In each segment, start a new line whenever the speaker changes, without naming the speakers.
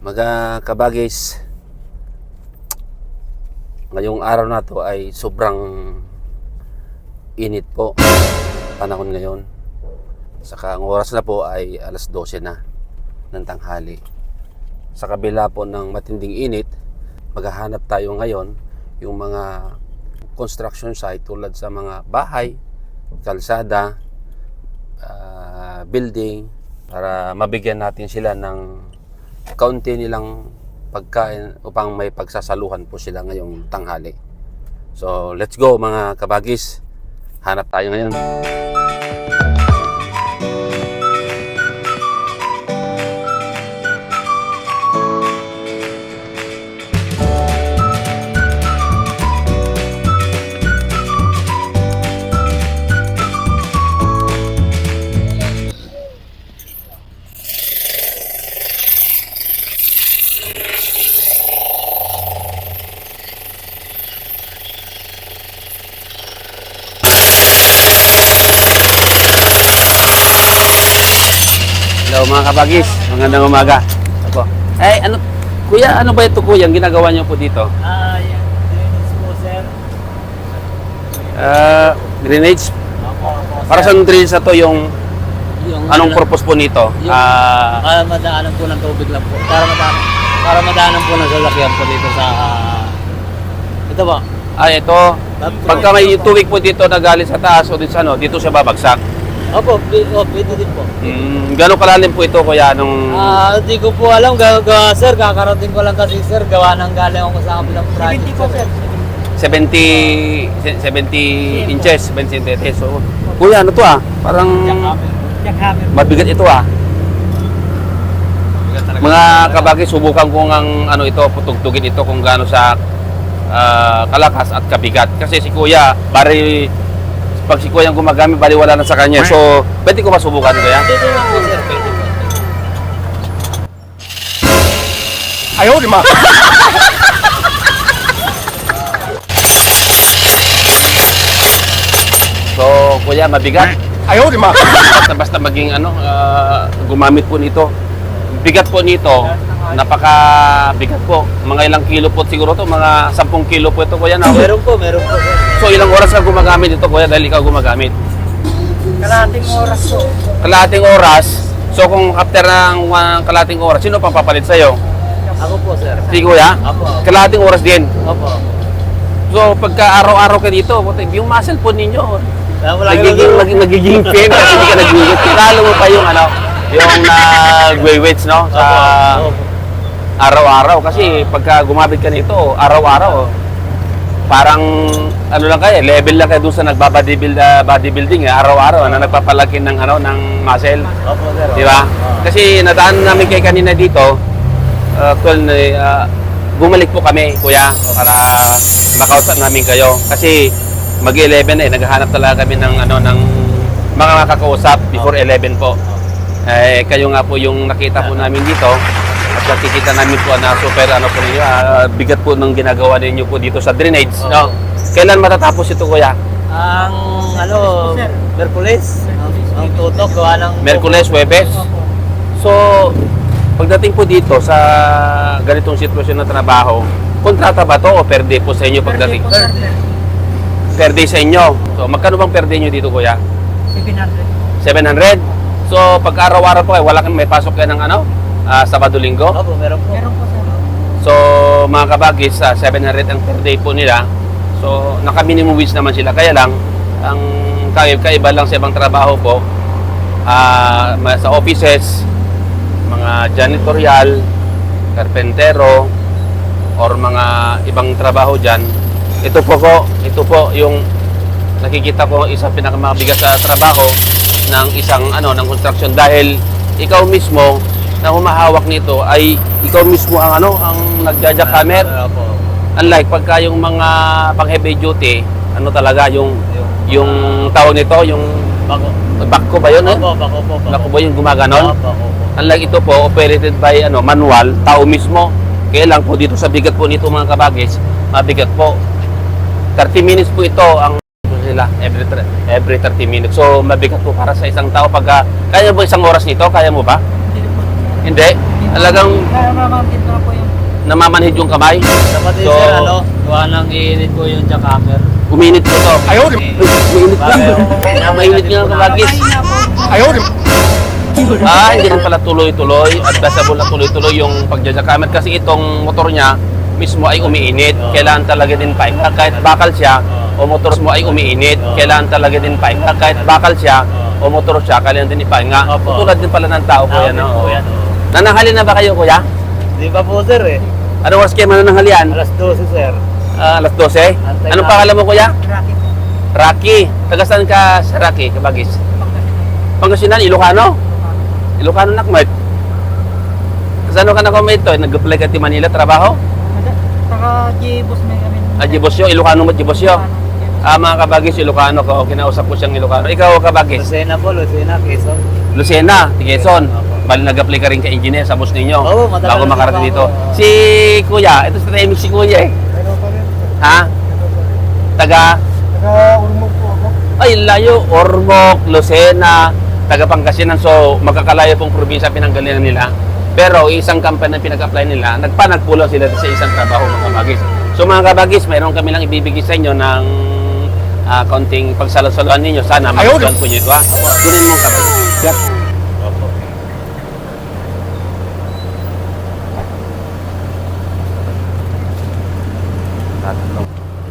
Mga kabagis, ngayong araw na to ay sobrang init po panahon ngayon. Saka ang oras na po ay alas 12 na ng tanghali. Sa kabila po ng matinding init, maghahanap tayo ngayon yung mga construction site tulad sa mga bahay, kalsada, building, para mabigyan natin sila ng kaunti nilang pagkain upang may pagsasaluhan po sila ngayong tanghali. So let's go mga kabagis, hanap tayo ngayon. Hello mga kabagis, magandang umaga. Ako. Ano, kuya, ano ba ito kuya, ang ginagawa niyo po dito?
Yan. Drainage po, sir.
Drainage?
Opo,
Para sa drainage na to yung anong
ano,
purpose po nito?
para madaanan po ng tubig lang po. Para madaanan po ng sasakyan po dito sa ito po.
Ito, pagka may tubig po dito na galing sa taas o dito sa dito siya babagsak.
Opo, pwede din po.
Gano'ng kalalim po ito kuya nung...
Hindi ko po alam, sir, kakarating ko lang kasi sir, gawa ng galing ako sa kabilang project. 70 po, sir.
70 inches, 70 centimeters. So, kuya, ano to Parang mabigat ito Mga kabagay, subukan ko ng ito, putugtugin ito kung gaano sa kalakas at kabigat. Kasi si kuya, pag si kuya ang gumagamit, bali wala na sa kanya. So, pwede ko masubukan kuya?
Pwede lang po, sir. Pwede po.
Ayaw, di ma! So, kuya, mabigat? Ayaw, di ma! Basta maging gumamit po nito. Bigat po nito, napaka-bigat po. Mga ilang kilo po siguro to, mga 10 kilo po ito kuya na.
Meron po, sir.
So, ilang oras ka gumagamit ito kuya dahil ikaw gumagamit?
Kalahating oras po.
Kalahating oras. So, kung after ng kalahating oras, sino pang papalit sa'yo?
Ako po, sir.
Si kuya?
Opo.
Kalahating oras din.
Opo.
So, pagka araw-araw ka dito, yung muscle po ninyo, nagiging pain kasi hindi ka nag-weight. Lalo mo pa yung yung nag-weights, no? Sa araw-araw. Kasi pagka gumamit ka nito, araw-araw, parang lang kayo, level lang kayo dun sa bodybuilding, araw-araw na nagpapalaki ng ng muscle.
Opo, sir.
Di ba? Kasi nadaan namin kayo kanina dito, bumalik po kami, kuya, para makausap namin kayo. Kasi mag-11 naghahanap talaga kami ng ng mga makakausap before 11 po. Kayo nga po yung nakita po namin dito at nakikita namin po na super po ninyo, bigat po ng ginagawa ninyo po dito sa drainage. No? Kailan matatapos ito kuya?
Ang Merkules. Ang tutok gawa ng
Merkules, Huwebes. So, pagdating po dito sa ganitong sitwasyon ng trabaho, kontrata ba to o per day po sa inyo pagdating? Per day sa inyo. So, magkano bang per day nyo dito kuya?
700.
700? So, pag araw-araw po wala kang may pasok kayo ng Sabado-Linggo?
Opo, meron po. Meron po, sir.
So, mga kabagis, 700 ang per day po nila. So, naka-minimum wage naman sila. Kaya lang, ang kaiba lang sa ibang trabaho po, sa offices, mga janitorial, karpentero, or mga ibang trabaho dyan, ito po yung nakikita ko isang pinakamabigat sa trabaho ng isang ng construction, dahil ikaw mismo na humahawak nito ay ikaw mismo ang nagja-jackhammer. Unlike pagka yung mga pang heavy duty, talaga yung tawag nito, yung bako ba yun? Bako ba yung gumaganon? Unlike ito po, operated by manual, tao mismo. Kaya lang po dito sa bigat po nito mga kabagis, mabigat po. 30 minutes po ito ang sila every 30 minutes. So mabigat po para sa isang tao. Kaya mo isang oras nito? Kaya mo ba? Hindi. Talagang
Namamantin na po yung
namamanhid yung kamay.
Dapat din
So,
sir, ano, gawa ng iinit po yung jackhammer.
Uminit po to.
Ayun!
Mainit lang. Mainit nga ang kabagis.
Ayun!
Hindi rin pala tuloy-tuloy. Advisable na tuloy-tuloy yung pagjajakamit kasi itong motor niya mismo ay umiinit. Kailangan talaga din pahinga. Kahit bakal siya o motor mo ay umiinit. Kailangan talaga din pahinga. Kahit bakal siya o motor siya, kailangan din ipahinga.
Opo.
Tulad din pala ng tao, kuya.
Amin po yan.
Nananghali na ba kayo, kuya?
Di ba po sir eh?
Ano oras kayo manananghalian?
Alas 12 sir.
Alas 12?
Antay
Anong
na.
pangalan mo, kuya?
Rocky po.
Rocky. Taga saan ka sa Rocky, kabagis? Pangasinan, Ilocano? Ilocano nakmat. Saan ka nakamit to? Nag-apply ka ti Manila, trabaho?
Saka J-Bus may kami.
Jibosyo, Ilocano mo, Jibosyo. Mga kabagis, Ilocano ko. Kinausap ko siyang Ilocano. Ikaw, kabagis?
Lucena po, Lucena, Quezon.
Lucena, Quezon. Bali, nag-apply ka rin ka engineer sa bus ninyo.
Oo, matagal
Bago
na
makarating
po
dito.
ako.
Si Kuya, ito sa timing si Kuya eh. Ha? Taga?
Naka-urmog po ako.
Ay, layo. Ormoc, Lucena, taga Pangasinan. So, magkakalayo pong probinsya pinanggalingan nila. Pero isang company na pinag-apply nila, nagpulang sila sa isang trabaho, mga kabagis. So, mga kabagis, mayroon kami lang ibibigay sa inyo ng kaunting pagsalusaluhan ninyo. Sana magustuhan po nyo ito, ha? Kunin mo, kabagis. Yes.
Opo.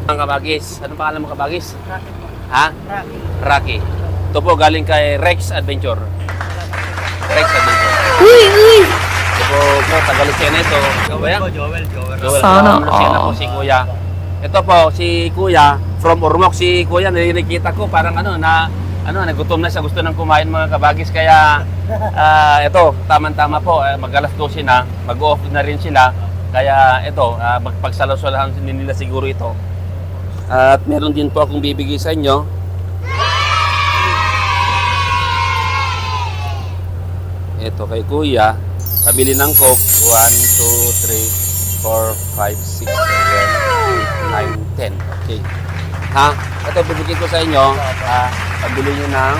Mga kabagis, anong pangalan mo, kabagis?
Rocky po.
Ha?
Rocky.
Rocky. Ito po galing kay Rex Adventure. Rex Adventure. Ito po, taga Lucena ito. Ikaw ba yan?
Joel.
Joel, from Lucena po si Kuya. Ito po, si Kuya, from Ormoc. Si Kuya, nakikita ko parang nagutom na siya, gusto nang kumain mga kabagis. Kaya, ito, tamang-tama po, mag-alas 12 na, mag-off na rin sila. Kaya, ito, magpagsalaw-salahan nila siguro ito. At meron din po akong bibigay sa inyo. Ito kay Kuya, kabili ng Coke, 1, 2, 3, 4, 5, 6, 7, 8, 9, 10. Okay. Ha? Ito bibigay ko sa inyo, pabili nyo ng,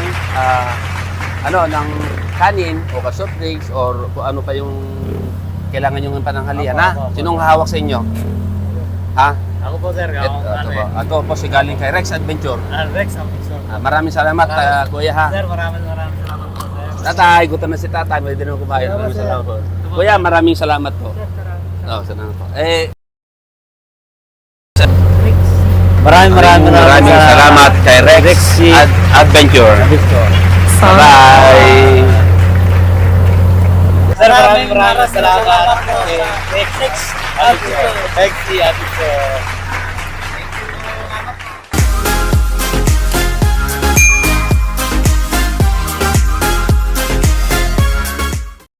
ng kanin o soft drinks or kung ano pa yung kailangan nyo ng pananghalian, ha? Sinong hawak sa inyo? Ha?
Ako po sir,
Ito po si galing kay Rex Adventure.
Rex, sir.
Maraming salamat, Kuya, ha?
Sir, maraming salamat po sir.
Tatay, gutom na si tatay. Pwede naman kumain. Maraming salamat po. Kuya, maraming salamat po. Salamat po. Maraming salamat kay Rex Adventure. Bye!
Sir, maraming salamat. Rex Adventure.